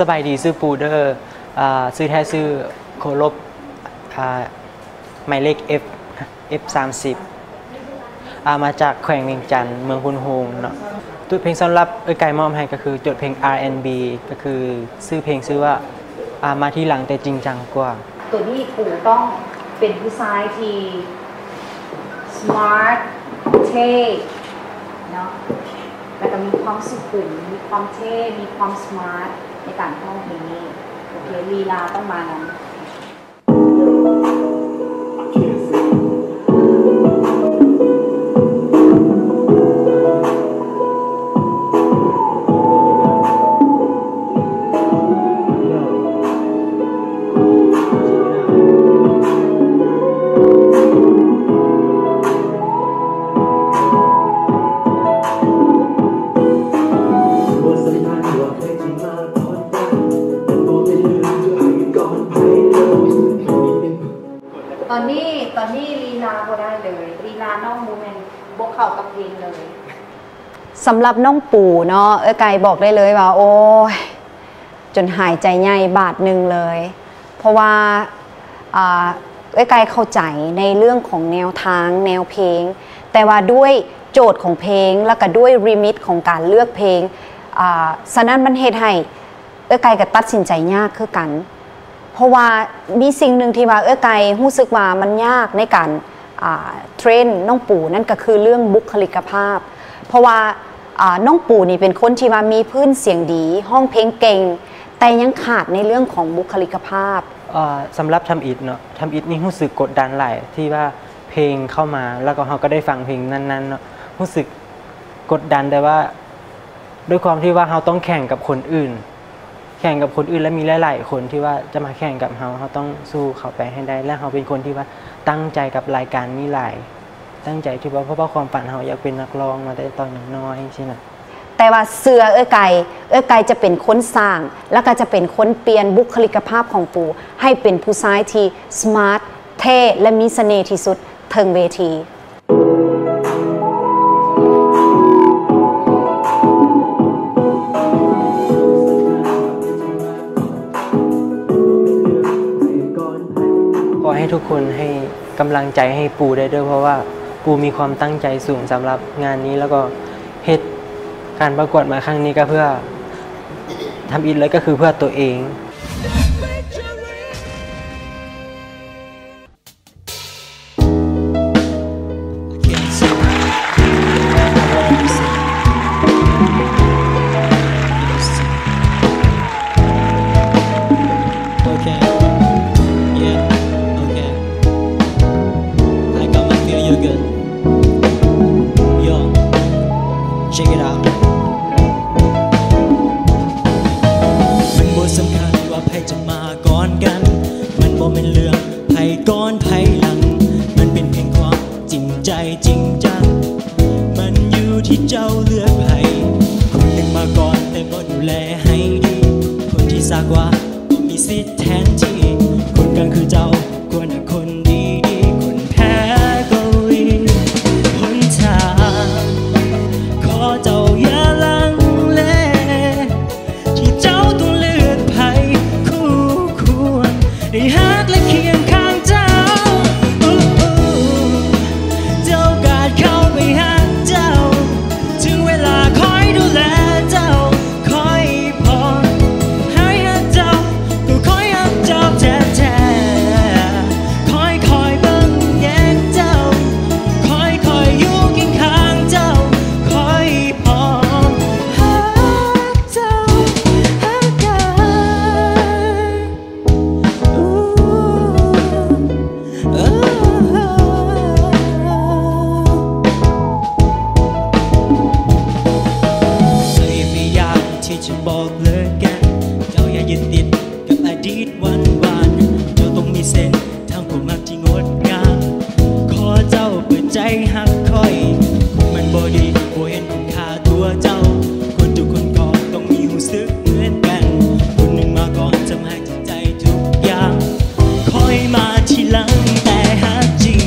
สบายดีซื้อปูเดอร์ซื้อแท้ซื้อโคลบหมายเลข F30 มาจากแขวงเวียงจันทร์เมืองพุนโฮงเนาะตัวเพลงสำหรับไก่มอมให้ก็คือจดเพลง R&B ก็คือซื้อเพลงซื้อว่ามาที่หลังแต่จริงจังกว่าตัวนี้ปู่ต้องเป็นผู้ชายที่ smart เท่เนาะแล้วก็มีความสุขุมมีความเท่มีความ smart ในการร้องเพลงนี้โอเคลีลาต้องมานั้นตอนนี้ลีลาก็ได้เลยลีลาน้องมูแมนบกเข้ากับเพลงเลยสำหรับน้องปู่เนาะไก่บอกได้เลยว่าโอ้ยจนหายใจใหญ่บาทหนึ่งเลยเพราะว่าไก่เข้าใจในเรื่องของแนวทางแนวเพลงแต่ว่าด้วยโจทย์ของเพลงแล้วก็ด้วยริมิตของการเลือกเพลงฉะนั้นมันเหตุให้ไก่ก็ตัดสินใจยากคือกันเพราะว่ามีสิ่งหนึ่งที่ว่าไก่รู้สึกว่ามันยากในการเทรนน้องปู่นั่นก็คือเรื่องบุคลิกภาพเพราะว่าน้องปู่นี่เป็นคนที่ว่ามีพื้นเสียงดีห้องเพลงเก่งแต่ยังขาดในเรื่องของบุคลิกภาพสำหรับทำอิฐเนาะทำอิฐนี่รู้สึกกดดันหลายที่ว่าเพลงเข้ามาแล้วก็เราก็ได้ฟังเพลงนั้นๆเนาะรู้สึกกดดันแต่ว่าด้วยความที่ว่าเราต้องแข่งกับคนอื่นและมีหลายๆคนที่ว่าจะมาแข่งกับเราต้องสู้เขาไปให้ได้และเราเป็นคนที่ว่าตั้งใจกับรายการนี้หลายตั้งใจที่ว่าเพราะว่าความฝันเราอยากเป็นนักร้องมาได้ตอนน้อยใช่ไหมแต่ว่าเสือไก่จะเป็นคนสร้างแล้วก็จะเป็นคนเปลี่ยนบุคลิกภาพของปู่ให้เป็นผู้ชายที่สมาร์ทเท่และมีเสน่ห์ที่สุดเทิงเวทีขอให้ทุกคนให้กำลังใจให้ปูได้ด้วยเพราะว่าปูมีความตั้งใจสูงสำหรับงานนี้แล้วก็เฮ็ดการประกวดมาครั้งนี้ก็เพื่อทำอิฐเลยก็คือเพื่อตัวเองจริงจังมันอยู่ที่เจ้าเลือกให้คนหนึ่งมาก่อนแต่ก็ดูแลให้ดีคนที่ซากว่าก็มีสิทธิ์แทนที่คนกลางคือเจ้าควรหาคนดีคนแพ้ก็วิ่งหนทางขอเจ้าอย่าลังเลที่เจ้าต้องเลือกไผ่คู่ควรได้ฮักและเคียงข้างเจ้าจะบอกเลิกกันเจ้าอย่ายึดติดกับอดีตวันเจ้าต้องมีเส้นทางความรักที่งดงามขอเจ้าเปิดใจหักคอยมันบ่ดีบ่เห็นคุณค่าตัวเจ้าคนทุกคนก็ต้องมีรู้สึกเหมือนกันคนหนึ่งมาก่อนจะมาจิตใจทุกอย่างคอยมาทีหลังแต่หักจริง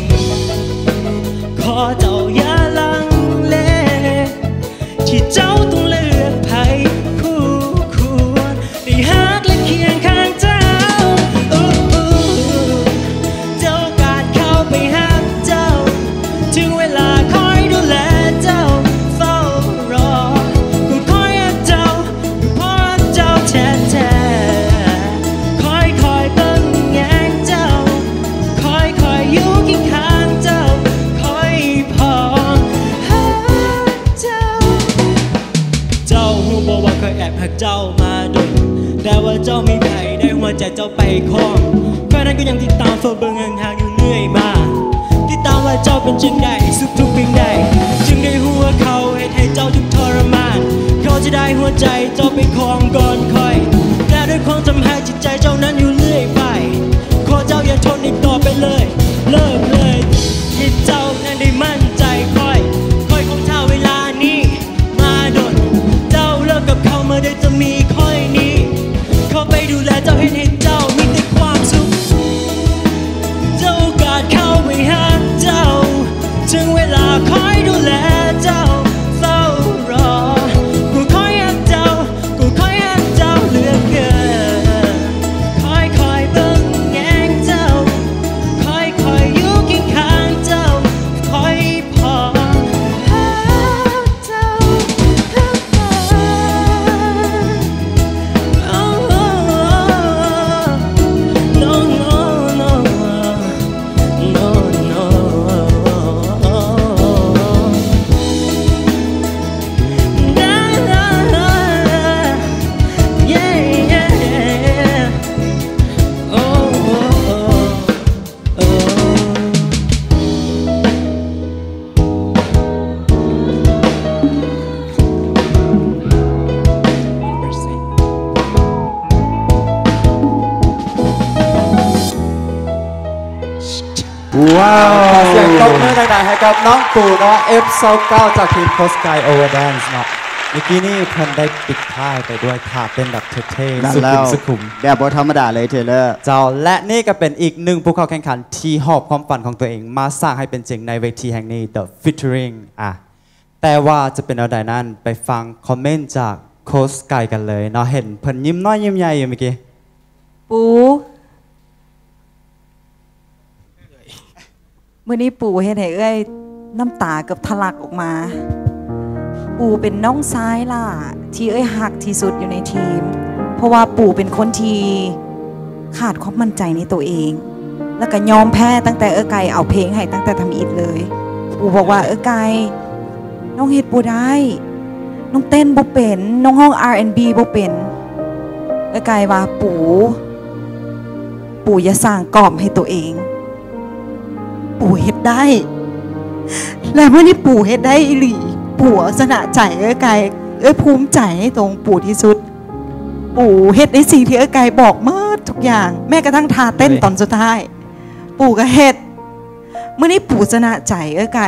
ขอเจ้าอย่าลังเลที่เจ้าต้องเลือกไผ่คู่ควรได้หา ใจเจ้าไปคล้องก็นั้นก็ยังติดตามเฝ้าเบิ่งห่างๆอยู่เรื่อยมาติดตามว่าเจ้าเป็นจึงใดสุขทุกเพียงใดจึงได้หัวเขาให้เจ้าทุกทรมานเขาจะได้หัวใจเจ้าไปคล้องก่อนคอยแต่ด้วยความทำให้จิตใจเจ้านั้นอยู่เรื่อยไปขอเจ้าอย่าทนอีกต่อไปเลยเลิกเลยที่เจ้านั้นได้มั่นใจคอยของเท่าเวลานี้มาโดนเจ้าเลิกกับเขาเมื่อใดจะมีค่อยนี้เขาไปดูแลเจ้าให้เจ้ามีแต่ความสุขเจ้าโอกาสเข้าไปหาเจ้าถึงเวลาคอยดูแลเจ้าเฝ้ารอกูคอยหาเจ้ากูคอยหาเจ้าเหลือเกินคอยเบิ่งแยงเจ้าคอยอยู่เคียงข้างเจ้าคอยพอหาเจ้าเหลือเกิน oh, no no no no no na na na yeah yeah oh oh ohว้าวเสียงตบมือดังๆให้กับน้องปู่เนาะ F29 จากทีมโคสกายโอเวอร์แดนซ์เนาะเมื่อกี้นี่เพิ่นได้ปิดท้ายไปด้วยท่าเต้นแบบเท่ๆสุขุมแบบบ่ธรรมดาเลยเทเลอร์เจ้าและนี่ก็เป็นอีกหนึ่งผู้เข้าแข่งขันที่หอบความฝันของตัวเองมาสร้างให้เป็นจริงในเวทีแห่งนี้ The Featuring แต่ว่าจะเป็นอะไรนั้นไปฟังคอมเมนต์จากโคสกายกันเลยเนาะเห็นเพิ่นยิ้มน้อยยิ้มใหญ่อยู่เมื่อกี้ปู่มื่อนี้ปู่เห็นให้เอ้ยน้ำตาเกือบทะลักออกมาปู่เป็นน้องซ้ายล่ะที่เอ้ยหักที่สุดอยู่ในทีมเพราะว่าปู่เป็นคนที่ขาดความมั่นใจในตัวเองแล้วก็ยอมแพ้ตั้งแต่ไก่เอาเพลงให้ตั้งแต่ทำอิฐเลยปู่บอกว่าไก่น้องเฮ็ดบ่ได้น้องเต้นบ่เป็นน้องห้อง R&B บ่เป็นไก่ว่าปู่อย่าสร้างกรอบให้ตัวเองปู่เฮ็ดได้และเมื่อนี้ปู่เฮ็ดได้อีหลีปู่ชนะใจไก่ภูมิใจในตรงปู่ที่สุดปู่เฮ็ดในสิ่งที่ไก่บอกเมื่อทุกอย่างแม้กระทั่งท่าเต้นตอนสุดท้ายปู่ก็เฮ็ดเมื่อนี้ปู่ชนะใจไ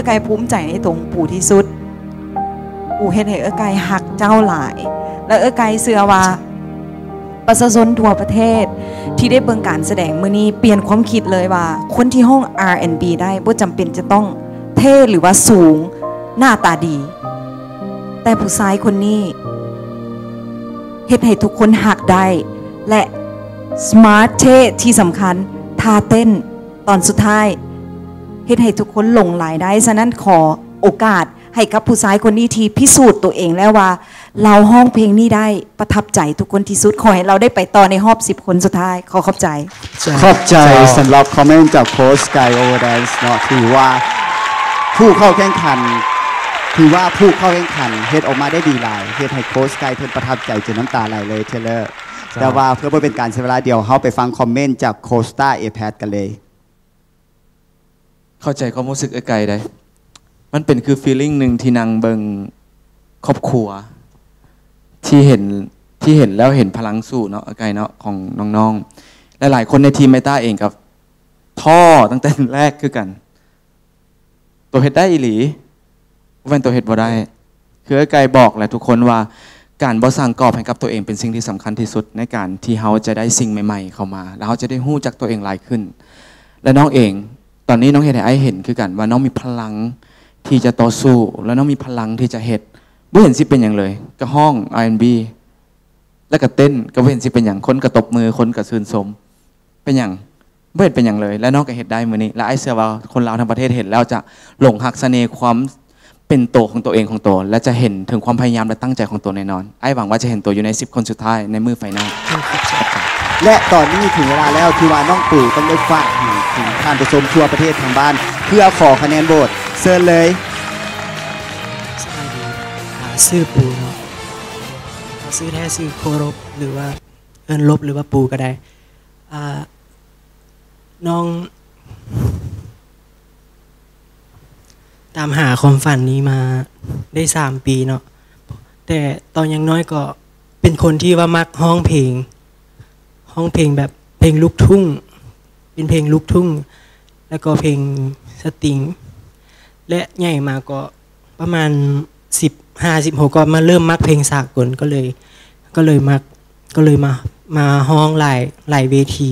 ก่ภูมิใจในตรงปู่ที่สุดปู่เฮ็ดให้ไก่หักเจ้าหลายและไก่เชื่อว่าประชาชนทั่วประเทศที่ได้เบิ่งการแสดงมื้อนี้เปลี่ยนความคิดเลยว่าคนที่ห้อง R&B ได้บ่จำเป็นจะต้องเท่หรือว่าสูงหน้าตาดีแต่ผู้ชายคนนี้เฮ็ดให้ทุกคนหักได้และสมาร์ทเท่ที่สำคัญท่าเต้นตอนสุดท้ายเฮ็ดให้ทุกคนหลงไหลได้ฉะนั้นขอโอกาสให้กับผู้ชายคนนี้ที่พิสูจน์ตัวเองแล้วว่าเราห้องเพลงนี้ได้ประทับใจทุกคนที่สุดขอให้เราได้ไปต่อในรอบ10คนสุดท้ายขอบใจสำหรับคอมเมนต์จากโค้ชสกายโอเวอร์แดนซ์เนาะถือว่าผู้เข้าแข่งขันเฮ็ดออกมาได้ดีหลายเฮ็ดให้โค้ชสกายเพิ่นประทับใจจนน้ำตาไหลเลยเทเลอร์แต่ว่าเพื่อบ่เป็นการเสียเวลาเดียวเฮาไปฟังคอมเมนต์จากโค้ชต้าเอแพดกันเลยเข้าใจความรู้สึกไกลได้มันเป็นคือฟีลลิ่งหนึ่งที่นางเบิงครอบครัวที่เห็นแล้วเห็นพลังสู้เนาะไกลเนาะของน้องๆหลายๆคนในทีมไมต้าเองกับท่อตั้งแต่แรกคือกันตัวเฮ็ดได้อีหลีว่าเป็นตัวเฮ็ดบ่ได้คือไกลบอกแหละทุกคนว่าการบ่สร้างกรอบให้กับตัวเองเป็นสิ่งที่สำคัญที่สุดในการที่เขาจะได้สิ่งใหม่ๆเข้ามาแล้วเขาจะได้ฮู้จักตัวเองหลายขึ้นและน้องเองตอนนี้น้องเฮ็ดให้ไอเห็นคือกันว่าน้องมีพลังที่จะต่อสู้แล้วน้องมีพลังที่จะเฮ็ดบ่เห็นสิเป็นอย่างเลยก็ห้อง R&B แล้วก็เต้นก็บ่เห็นสิเป็นอย่างคนก็ตบมือคนก็ชื่นชมเป็นอย่างบ่เห็นเป็นอย่างเลยและน้องก็เฮ็ดได้มื้อนี้และไอ้เชื่อว่าคนลาวทั้งประเทศเห็นแล้วจะหลงรักเสน่ห์ความเป็นตัวของตัวเองของตัวและจะเห็นถึงความพยายามและตั้งใจของตัวแน่นอนไอ้หวังว่าจะเห็นตัวอยู่ใน10คนสุดท้ายในมือไฟนอลและตอนนี้ถึงเวลาแล้วที่ว่าน้องปู่ต้องได้ฝากถึงท่านผู้ชมทั่วประเทศทางบ้านเพื่อขอคะแนนโหวตเชิญเลยซื้อปูเนาะซื้อแท้ซื้อโครบหรือว่า เอิ้นลบหรือว่าปูก็ได้น้องตามหาความฝันนี้มาได้3 ปีเนาะแต่ตอนยังน้อยก็เป็นคนที่ว่ามักห้องเพลงแบบเพลงลูกทุ่งเป็นเพลงลูกทุ่งแล้วก็เพลงสตริงและใหญ่มาก็ประมาณ15-16ก็มาเริ่มมักเพลงสากลก็เลยมาห้องหลายเวที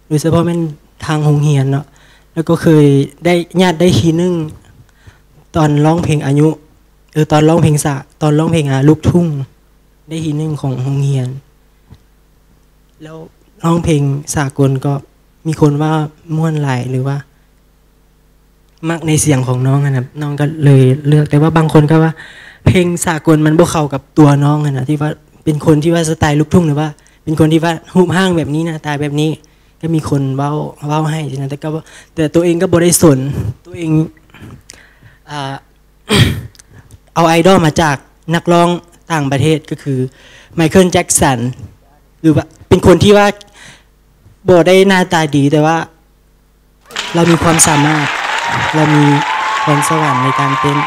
โดยเฉพาะเป็นทางโรงเรียนเนาะแล้วก็เคยได้ญาติได้ทีนึงตอนร้องเพลงอายุตอนร้องเพลงตอนร้องเพลงลูกทุ่งได้ทีนึงของโรงเรียนแล้วร้องเพลงสากลก็มีคนว่าม่วนหลายหรือว่ามักในเสียงของน้องนะครับน้องก็เลยเลือกแต่ว่าบางคนก็ว่าเพลงสากลมันบ่เข้ากับตัวน้องนะที่ว่าเป็นคนที่ว่าสไตล์ลูกทุ่งหรือว่าเป็นคนที่ว่ารูปร่างแบบนี้นะตาแบบนี้ก็มีคนเว้าให้นะแต่ตัวเองก็บ่ได้สนตัวเองเอาไอดอลมาจากนักร้องต่างประเทศก็คือไมเคิลแจ็คสันหรือว่าเป็นคนที่ว่าบ่ได้หน้าตาดีแต่ว่าเรามีความสามารถเรามีพรสวรรค์ในการเต้น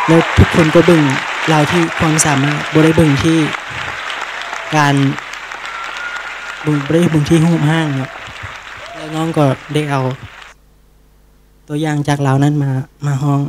แล้วทุกคนก็เบิ่งเราที่ความสามารถบ่ได้เบิ่งที่การบ่ได้เบิ่งที่รูปร่างเนาะแล้วน้องก็ได้เอาตัวอย่างจากเรานั้นมาห้อง